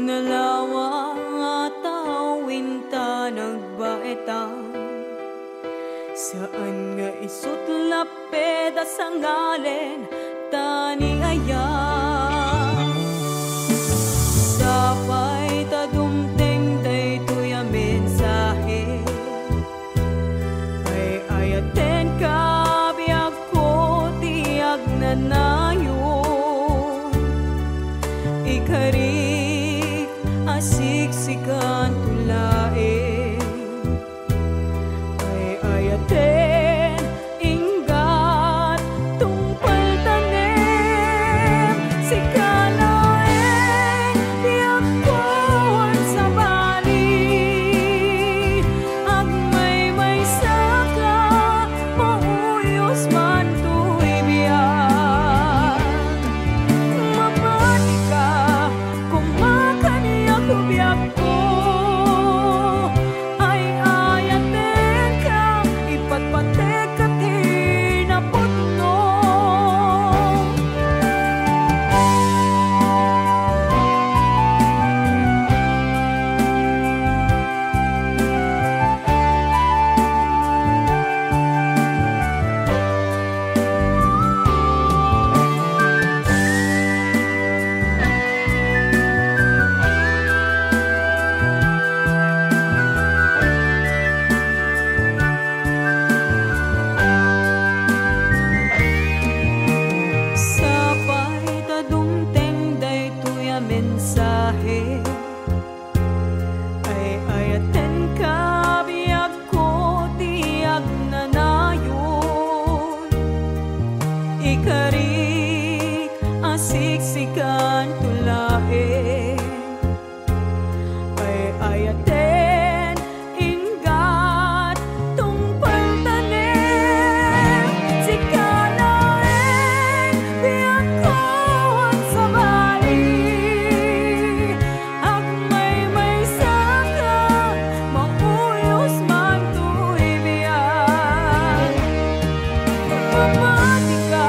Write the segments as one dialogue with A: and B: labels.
A: Nalawa tawin ta nagbaetang saan nga isut lapeda sa ngalen tani aya sapay ta dumteng daytoy a mensahe ay ayaten ka biag ko tiag nanayon ikarik asiksikan tulae ay ayaten inggat tungpal tanem sikalaeng diakkuan sa bali agmay saka mauyos man tuy biyak mamati ka kumakan ako biyak ko ay ayaten ka ipatpatek at hinaputno sapay ta dumteng daytoy a mensahe ay ayaten ka biag ko tiag nanayon ikarik asiksikan tulae ay ayaten inggat tungpal tanem sikalaeng biag ko ang sa bali agmay saka mauyos man tuy biyak mamati ka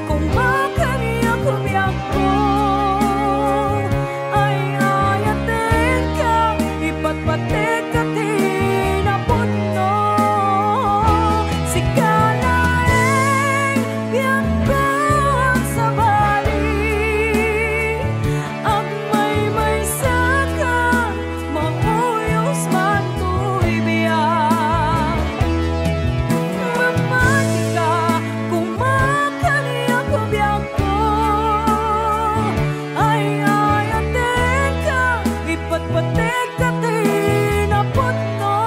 A: kung makani ako biyak ko ay ayaten ka ipatpatek at hinaputno sikalaeng biyak ko ang sa bali agmay saka mauyos man tuy biyak mamati ka kung makani ako biyak ko ay ayaten ka ipatpatek at hinaputno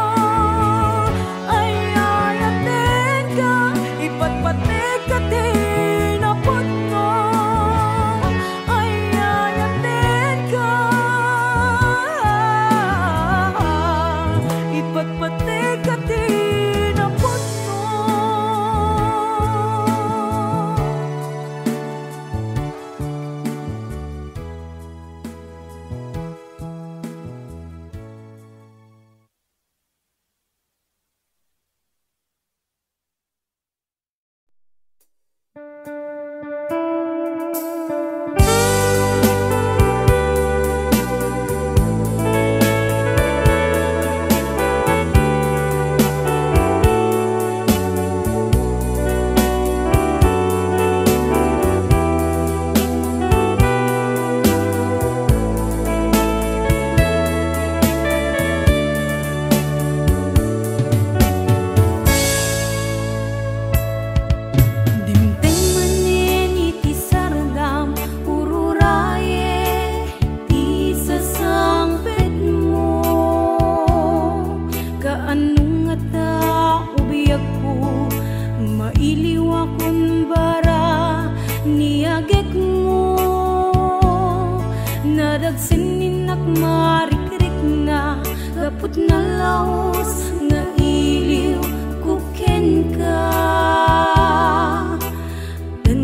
A: ay ayaten ka ipatpatek at hinaputno ay ayaten ka ipatpatek at hinaputno. Dimteng manin iti sardam ururaye ti sasangpet mo kaanong nga tao biyak ko mailiw akong bara niagek mo nadagsininnak marikrik nga gapot na laos nga iliw kuken ka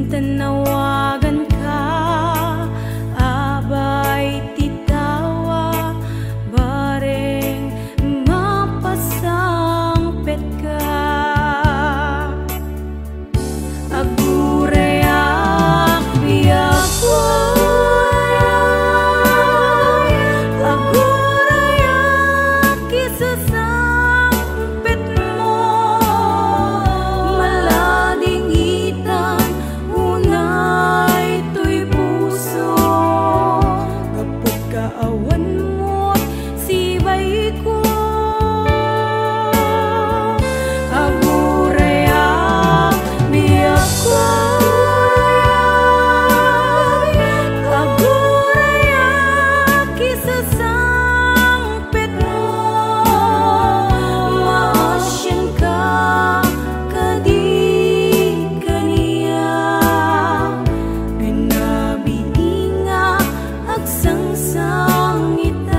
A: tanawagan ka abay titawa bareng mapasangpet ka agureak biyak ko lawan mo't sibay ko. Aguraya biyak ko, aguraya kisah sangpit mo. Maasyan ka kadi kaniya, pinabiinga agsangsang ita.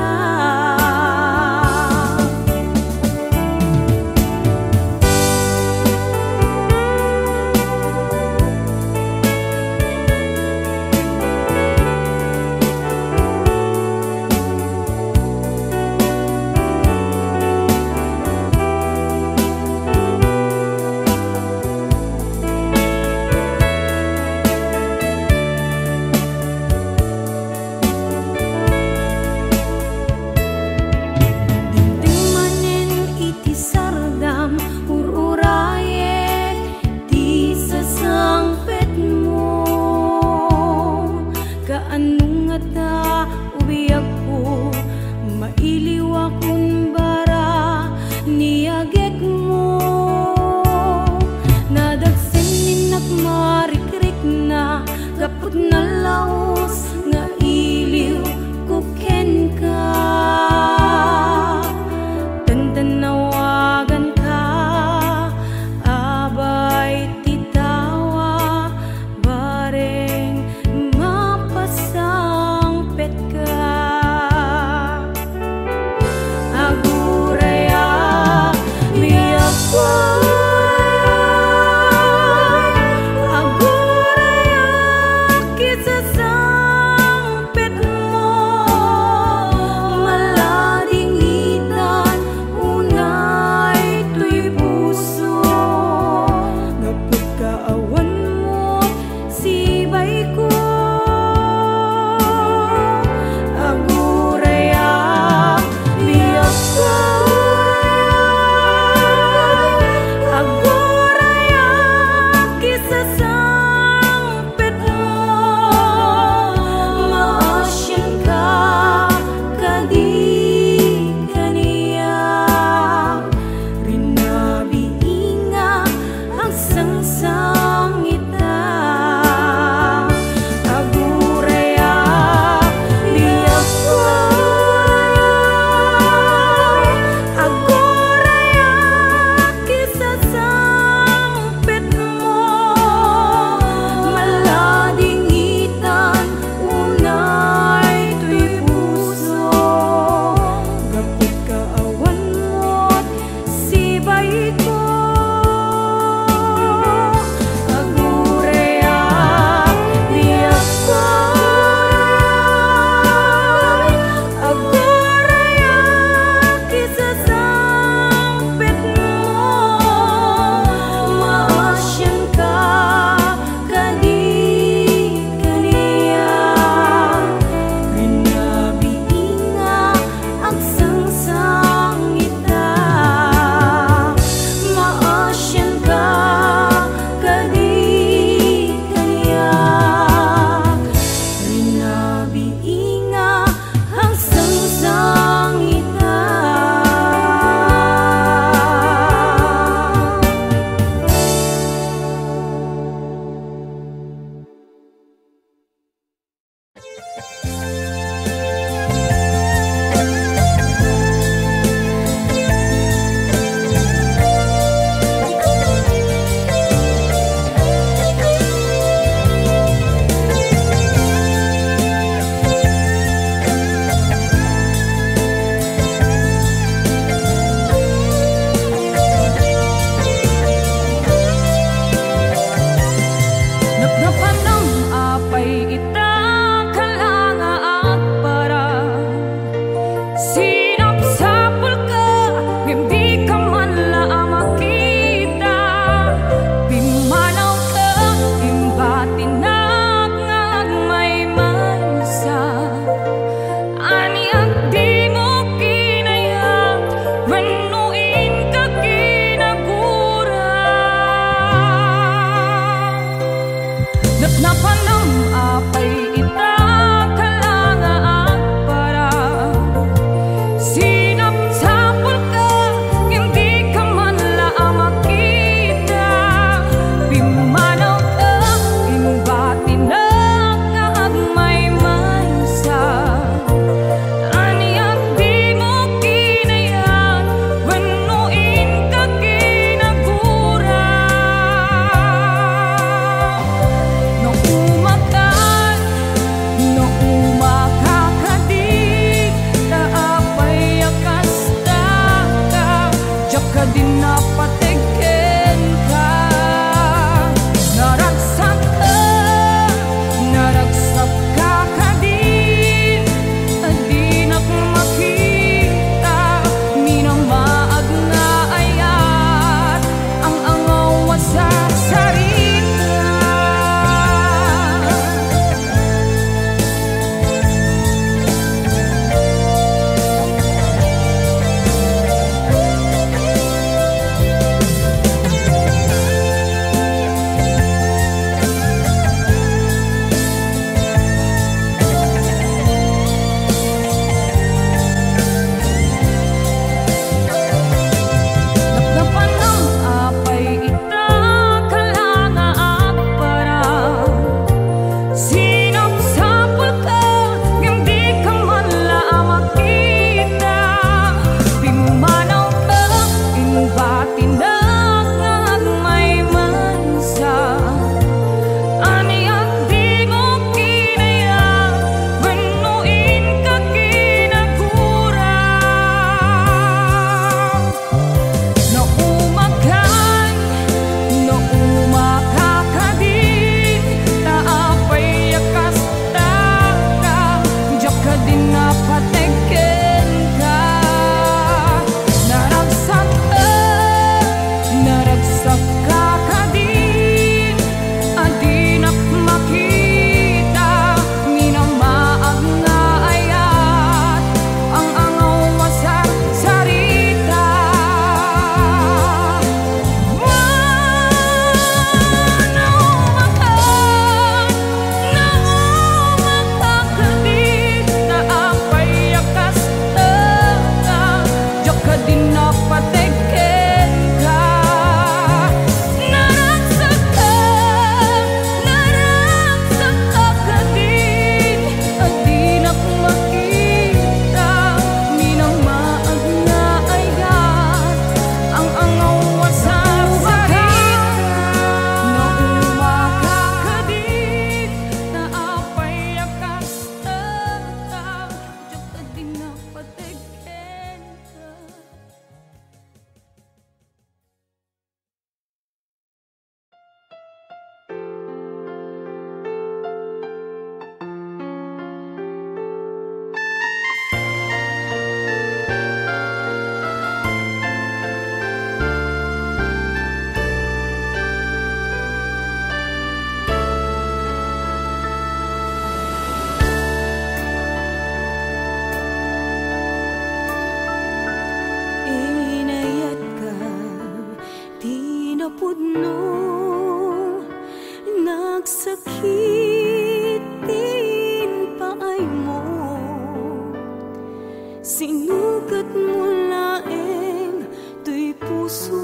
A: Sinukat mo laeng tuy pusok,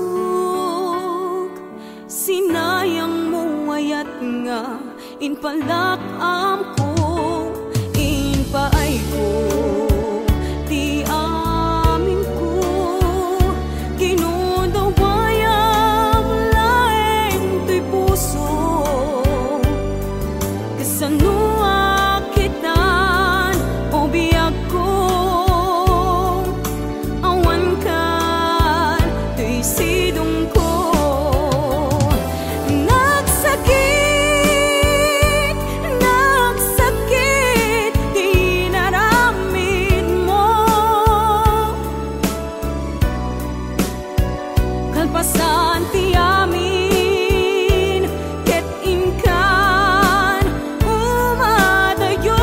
A: sinayang mo ayat nga inpalakam ko, inpaay ko ti amin ko, kinudawayang laeng tuy pusok, kasano akitan o biyag ko. Kalpasan ti amin, ket inkan umadayo.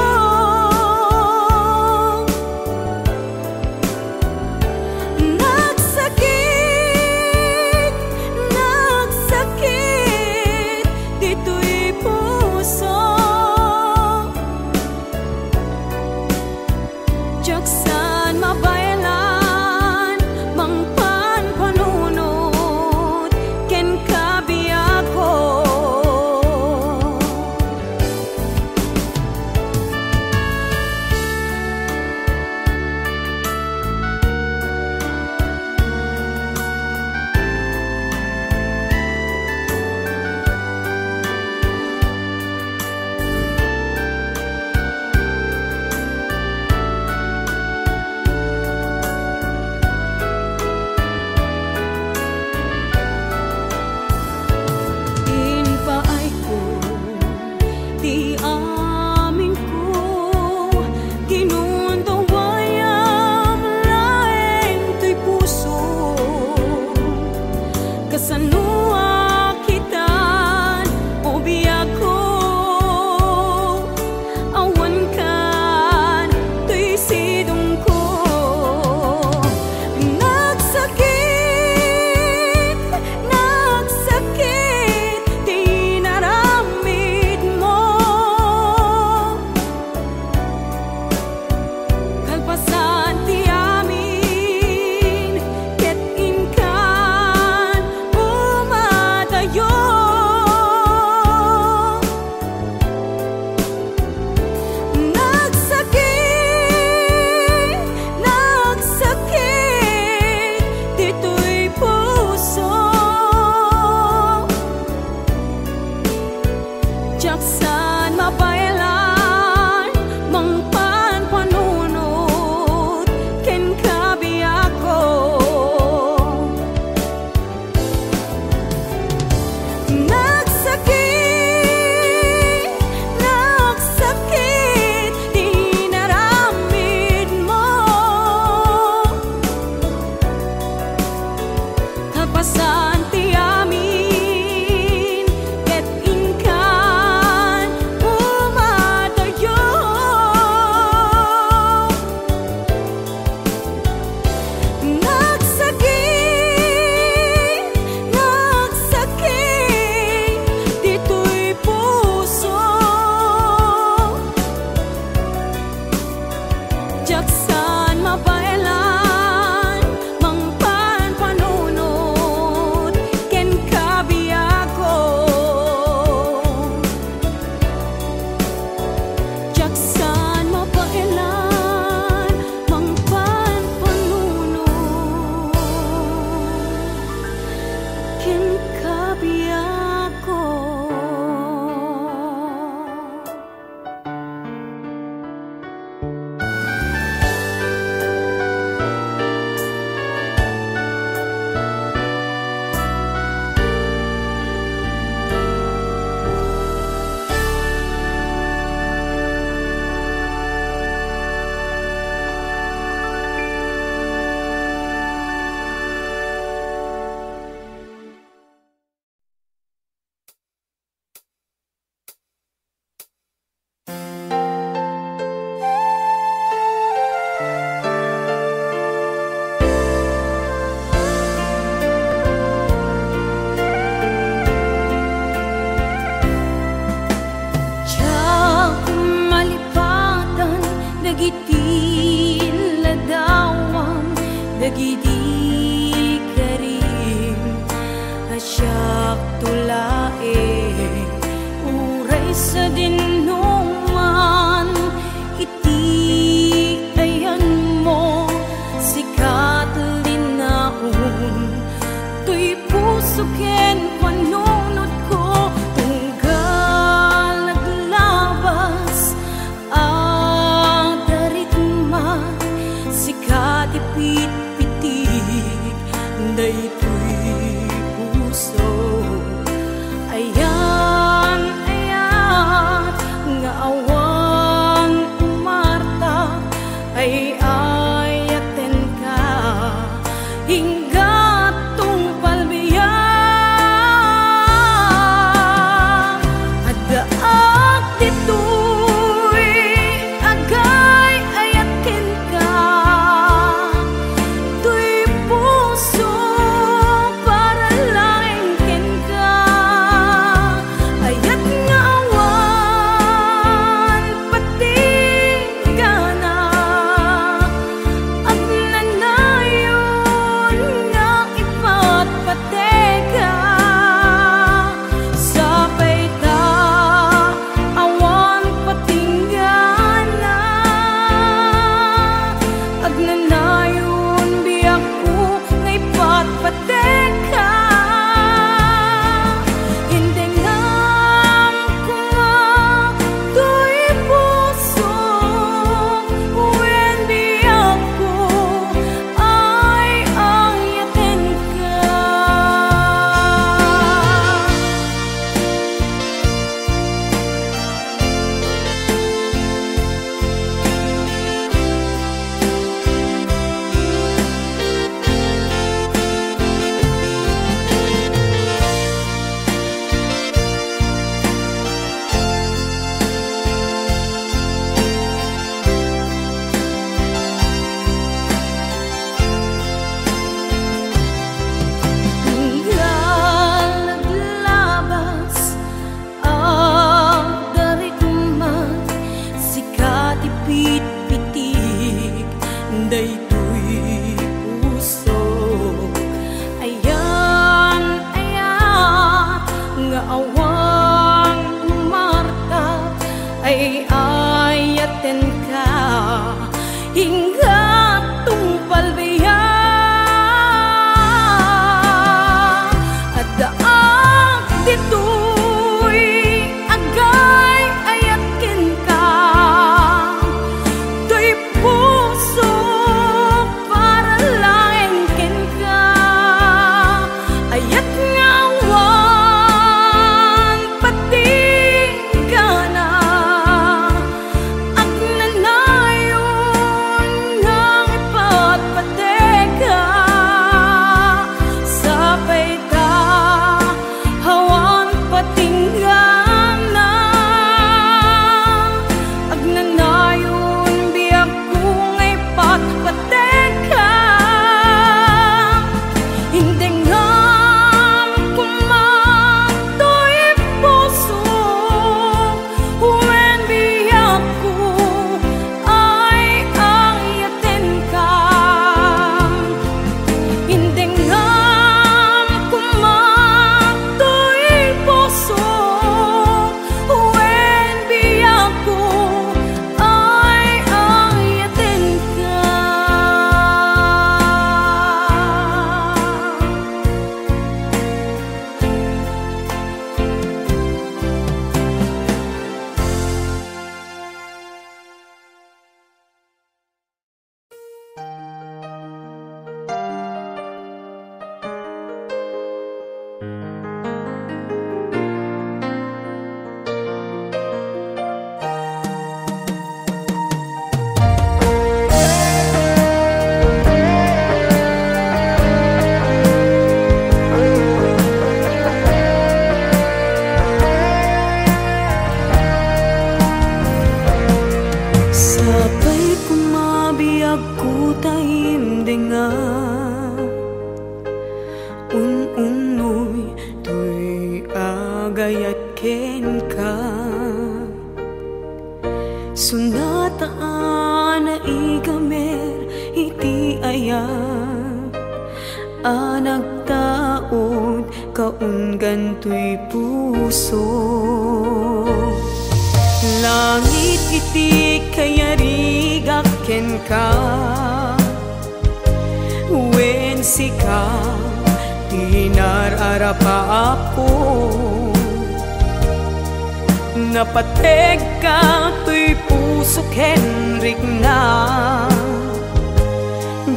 A: Nagsakit, nagsakit, dito'y puso. Jaksan mabaylan, mangpan panunod, ken kabiyak ko. Ti amin ko, kinundawayang laeng tuy puso, kasano akitan o biyag ko, awan kan tuy sidong ko. Nagsakit, nagsakit, di naramid mo. Kalpasan ti amin, ket inkan umadayo. Nagsakit, nagsakit, dito'y puso. Jaksan mabaylan, mangpan panunod, ken kabiyak ko. Nagsakit, nagsakit, di naramid mo. Kalpasan ti amin, ket inkan umadayo. Nagsakit, nagsakit, dito'y puso. Jaksan mabaylan, mangpan panunod, ken kabiyak ko. Jaksan mabaylan, mangpan panunod, ken kabiyak ko.
B: Malipatan dagiti lada
A: dagidi karim asyak tulae uray sa dinuman iti ayan mo sikat linaon tuy puso ken panunod ko tunggal naglabas ang daritma sikat ipit-pitig daytoy puso ayan ayat nga awan umarta ay ayaten ka hingga tungpalbiya adaak ditoy agay ayaken ka tuy puso para lang ken ka ayat nga awan patingana at nanayon nga ipatpateka sabay ta awan patingana at nanayon biyak ko nga ipatpateka hindi nga kumatoy puso when biyak ko ay ayaten ka. Tunggal naglabas ang daritma sikat ipit-pitig daytoy puso ayan ayat nga awang umarta ay ayaten ka hingga tungpalbiya adaak ditoy agay ayaken ka tuy puso para lang ken ka ayat nga awan patingana at nanayon nga ipatpateka sabay ta awan patingana at nanayon biyak ko nga ipatpateka hindi nga kumatoy puso when biyak ko ay ayaten ka hindi nga kumatoy puso when biyak ko ay ayaten ka. Sabay kumabiyag ko tahim denga unoy tuy agayat ken ka sunataan na igamer iti ayat nagtaod kaunggan to'y puso. Langit iti kayarigak ken ka, wen sika tinararapa ako. Napateg ka to'y puso Henrik na,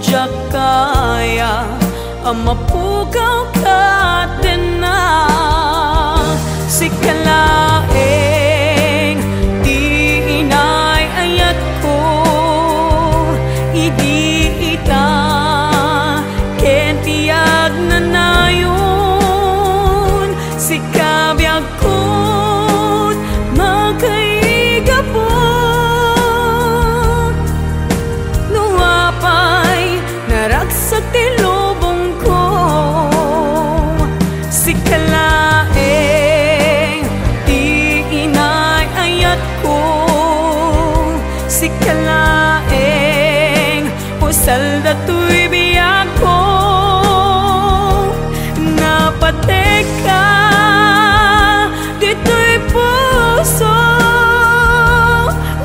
A: diyak kaya amapukaw ka din na. Sikalaeng di inay ayat ko, idi ita ken tiyag na nayon. Sikabiyag ko magkaigapon, nuapay naragsak ti lubong ko. Sikalaeng di inay ayat ko, sikalaeng pusal dato'y biyag ko. Napatek ka dito'y puso,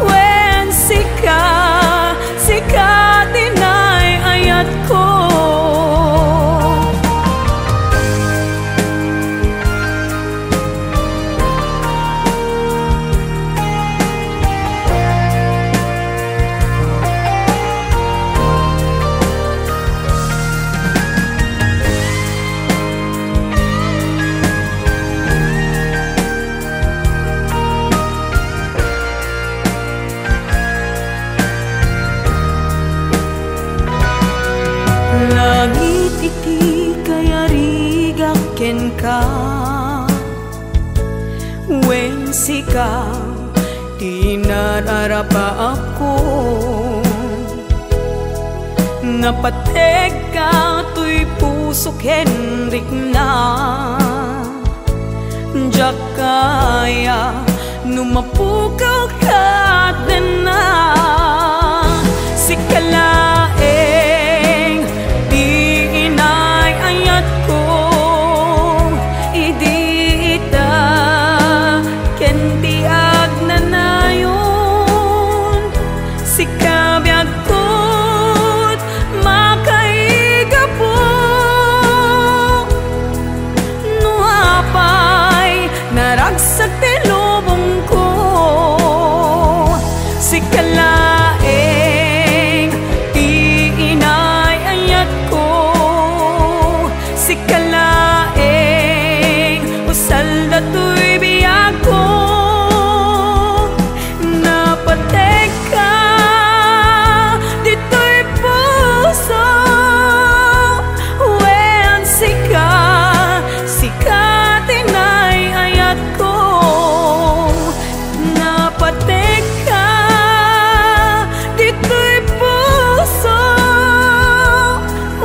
A: wen sika dinay ayat ko. Langit iti kayarigak ken ka, wen sika tinararapa ako. Napateg ka to'y puso Henrik na, diyak kaya numapukaw ka din na. Sikalaeng di inay ayat ko, idi ita ken tiyag na nayon. Sikabiyag ko't makaigapon, nuapay naragsak ti lubong ko. Sikalaeng di inay ayat ko, sikalaeng usal dato'y biyag ko. Napateg ka dito'y puso, wen sika tinay ayat ko. Napateg ka dito'y puso,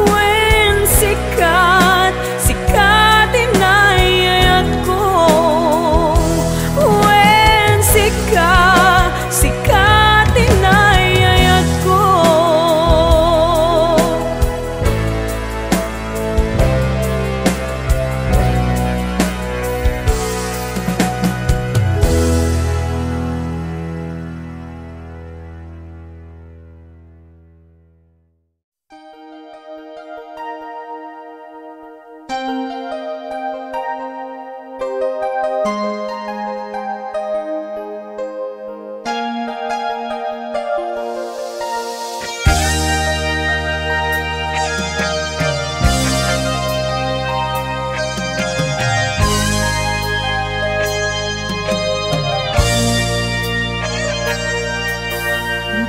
A: wen sika tinay ayat ko. Wen sika tinay ayat ko.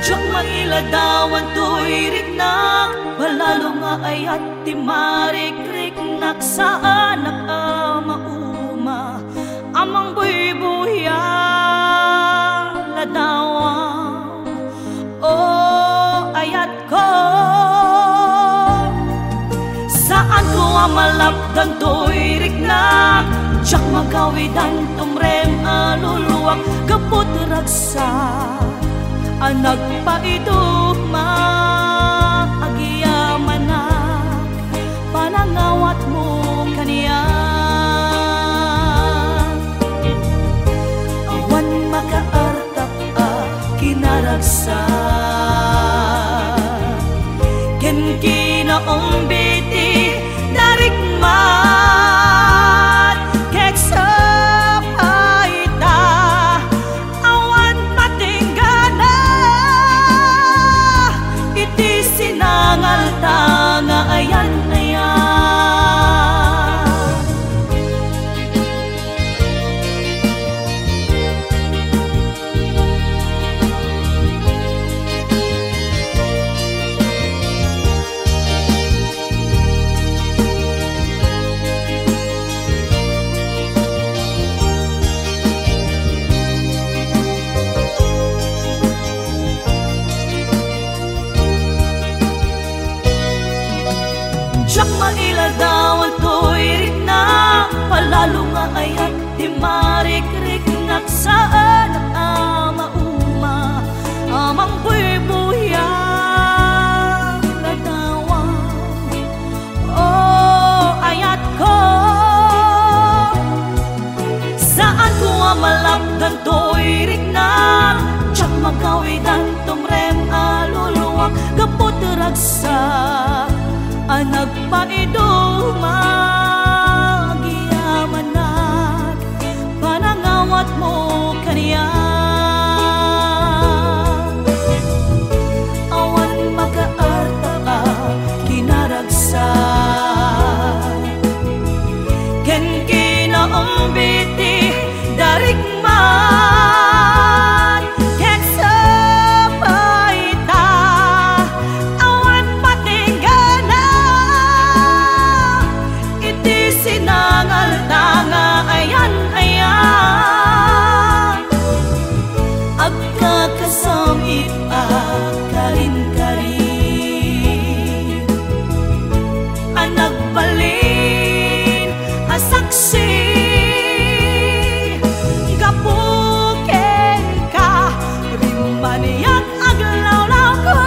A: Diyak mailadawan to'y riknak, balalo nga ayat ti marikrik-nak sa anak mauma. Amang buy-buya ladawan, o ayat ko. Saan ko malapdan to'y riknak, diyak magawidan tumreng aluluwak kaput ragsa. Anak pa ito maagiyamanak, ken kinaong biti darikmat kek sapaita awan patinggana iti sinangal tanga ayan siyak mailadawan to'y rik na palalo nga ayat di marik-rik nagsaan ang ama-uma amang buy-buyang ladawan oh ayat ko saan ko amalakdan to'y rik na siyak magawidan tumrem aluluwak kapot ragsak anak paiduma giyamanat panangawat mo kaniya awan makaarta ka kinaragsak ken kinaong biti darikmat kek sapaita awan patinggana iti sinangal tanga ayan ayan agkakasamit karin-karin anak balin asaksi gapuken ka rimaniyak aglawlaw ko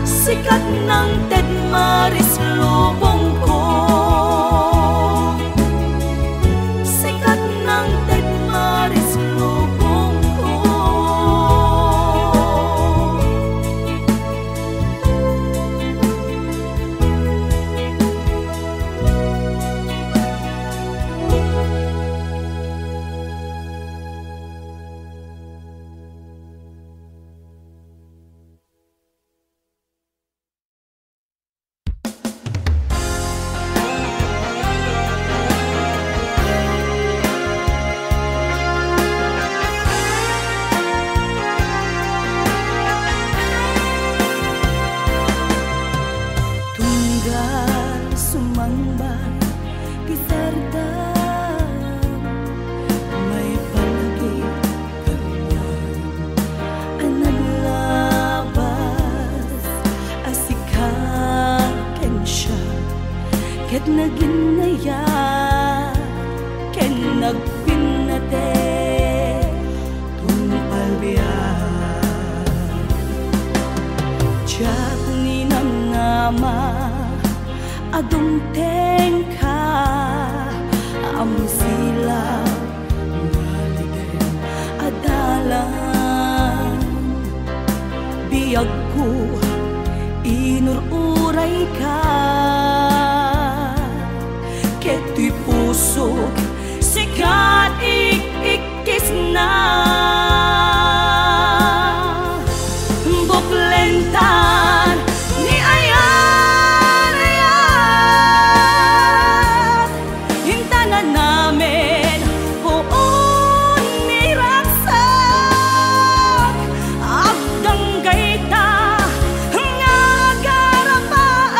A: sikat ng Ted Maris lubong ko sikat ng Ted Maris lubong ko tunggal sumambay kisardan may palagi kalman ang naglabas asikaken siya ket naginaya ken nagpinate tumpalbiyan tiyak ninangama adumteng ka am sila ngaliden adalan biyag ko inururay ka keto'y pusok sikat ikikis na buklentan ni ayan ayan hintanan namin buon ni ragsak agdanggay ta nga garapaan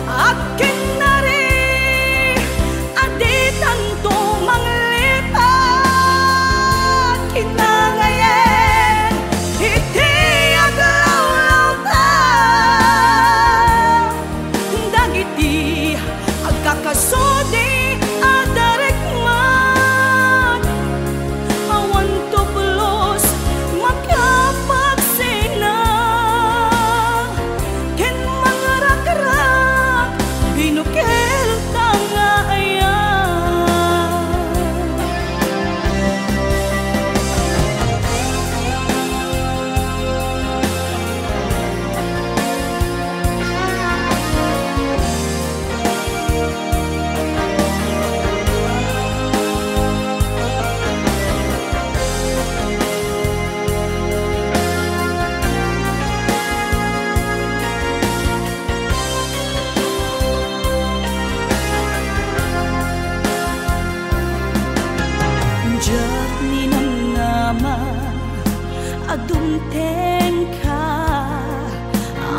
A: akin na rin aditan tumang lipan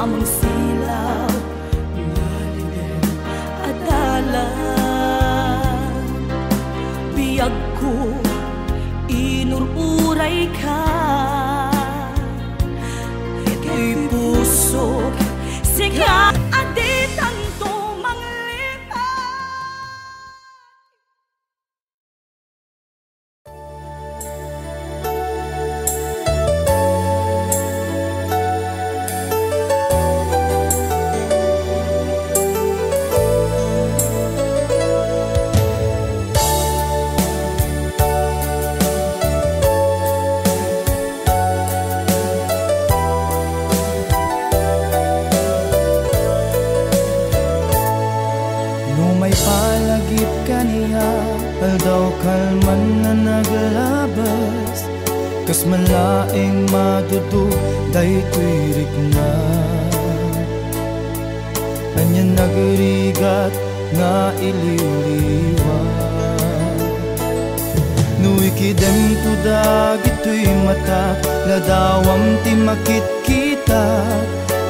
A: lamang silaw lalim at dalan. Biyag ko inururay ka, ito'y pusok sikat at di tanto manglipat.
B: Palagip kaniya, aldaw kalman na naglabas, kas malaing madudog, dayto'y rikna. Anyan nagrigat nga iliw-liwa, nuikidem tudag ito'y mata, ladawam ti makit kita,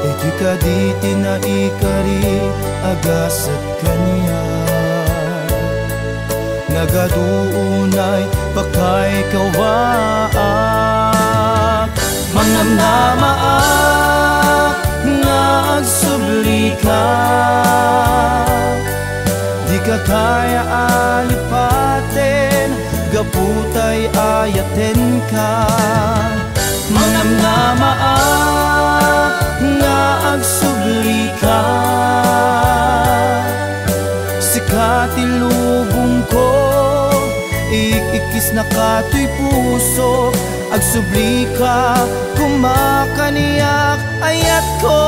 B: dayto'y kaditi na ikari, agasat kaniya. Nagaduunay pakay kawaak, manamnamaak nga agsubli ka, di ka kaya alipaten, gaputay ayaten ka. Manamnamaak nga agsubli ka, sikati lubong ko, ikikis na kato'y puso, agsubli ka, kumakaniyak ayat ko.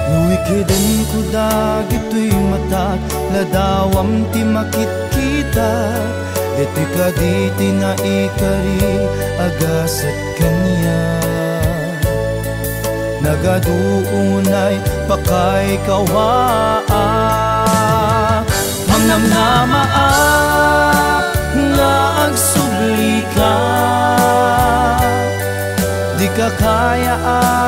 B: Nuikiden ko dagito'y matag, ladawam ti makit kita, deti kaditi na ikari, agasat kanya. Nagaduunay pakay kawaak, manamnamaak nga agsubli ka, di ka kaya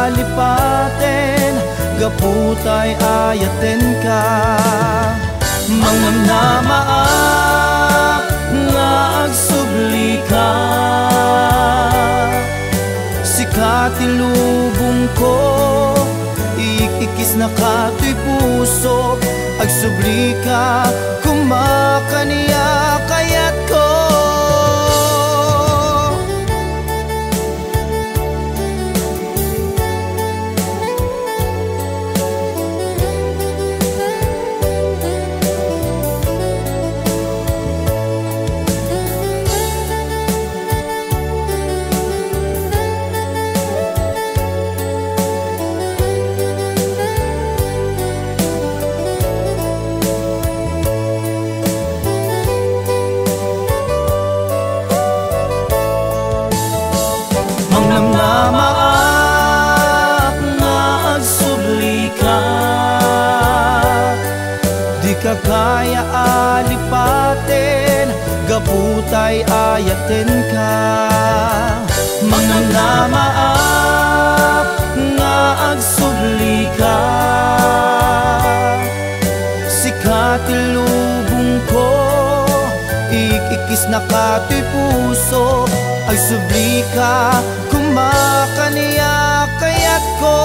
B: alipaten, gaputay ayaten ka. Manamnamaak nga agsubli ka, sikati lubong ko, ikikis na kato'y puso, agsubli ka, kumakaniyak ayat ko. Manamnamaak nga agsubli ka, di ka kaya alipaten, gaputay ayaten ka. Manamnamaak nga agsubli ka, sikati lubong ko, ikikis na kato'y puso, agsubli ka, kumakaniyak ayat ko.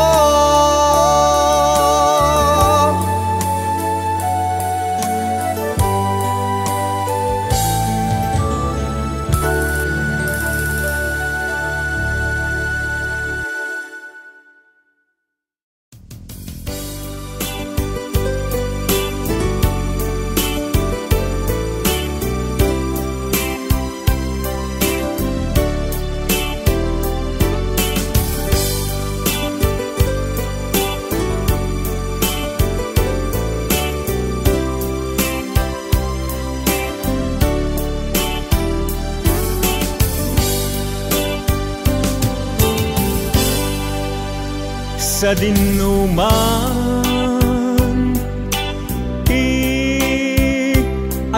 C: Sa dinuman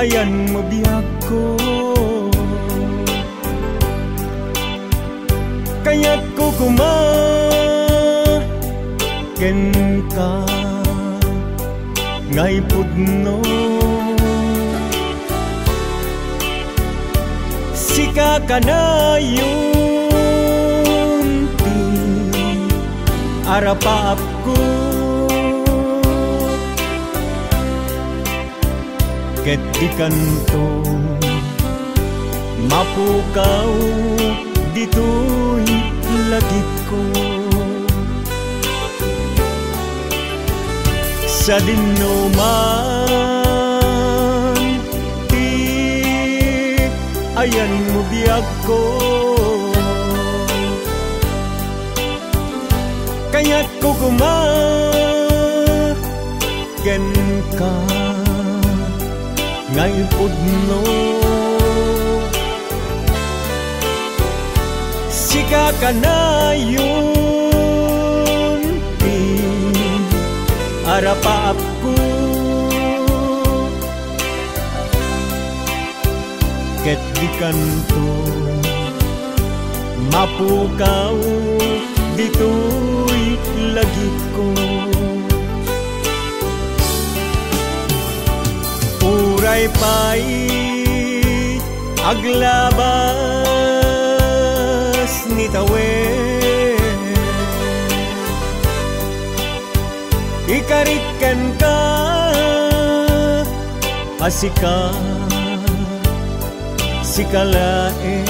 C: ayan mo biyag ko. Kaya't ko kumaken ka ngay pudno. Sika ka na yun ti arapaap ko. Ket di kanto mapukaw dito'y lagit ko. Sa dinuman ti ayan mo biyag ko. Kaya't ko kumaken ka ngay pudno. Sika ka na yun ti arapaap ko. Ket di kanto mapukaw dito'y lagit ko. Uray pa'y aglabas ni tawe. Ikariken ka asika sikalae.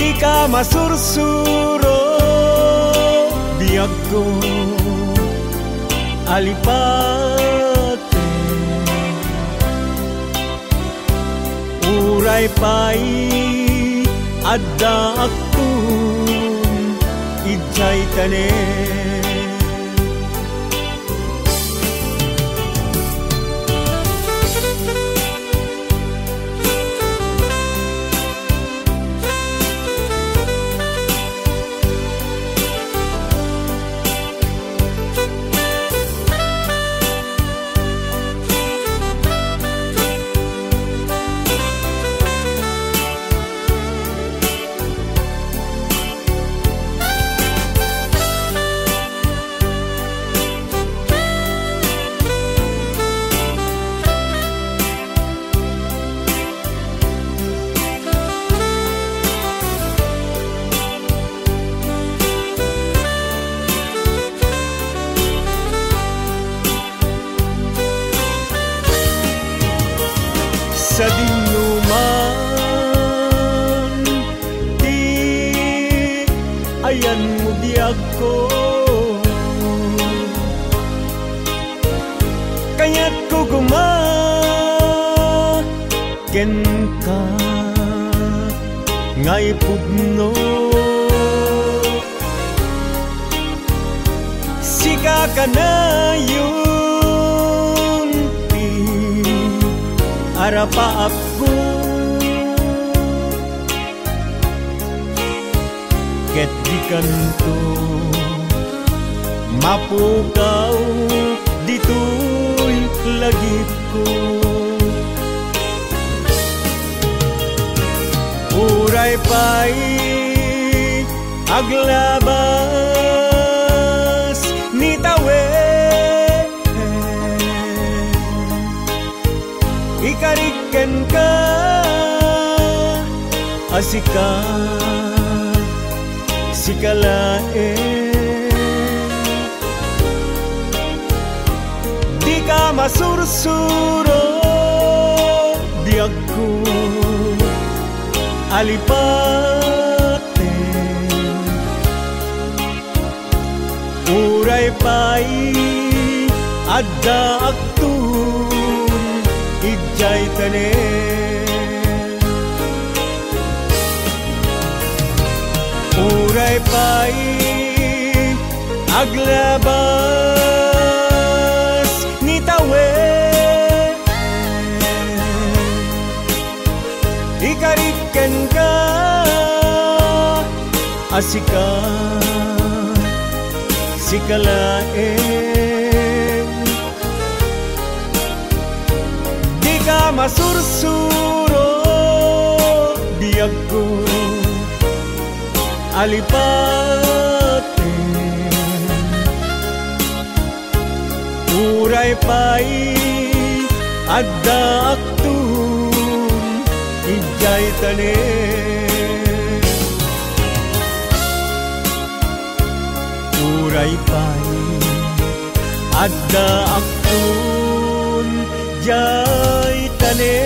C: Di ka masursuro biyag ko alipate. Uray pa'y adda aktun ijay tanen. Sa dinuman ti ayan mo biyag ko. Kaya't ko kumaken ka ngay pudno. Sika ka na yun ti arapaap ko. Ket di kanto mapukaw dito'y lagit ko. Uray pa'y aglabas ni tawe. Ikariken ka asika sikalae. Di ka masursuro biyag ko alipate. Uray pa'y adda aktun ijay tanen. Uray pa'y aglabas ni tawe. Ikariken ka asika sikalae. masursuro biyag ko alipate uray pay adda aktun ijay tane uray pay adda aktun jay tane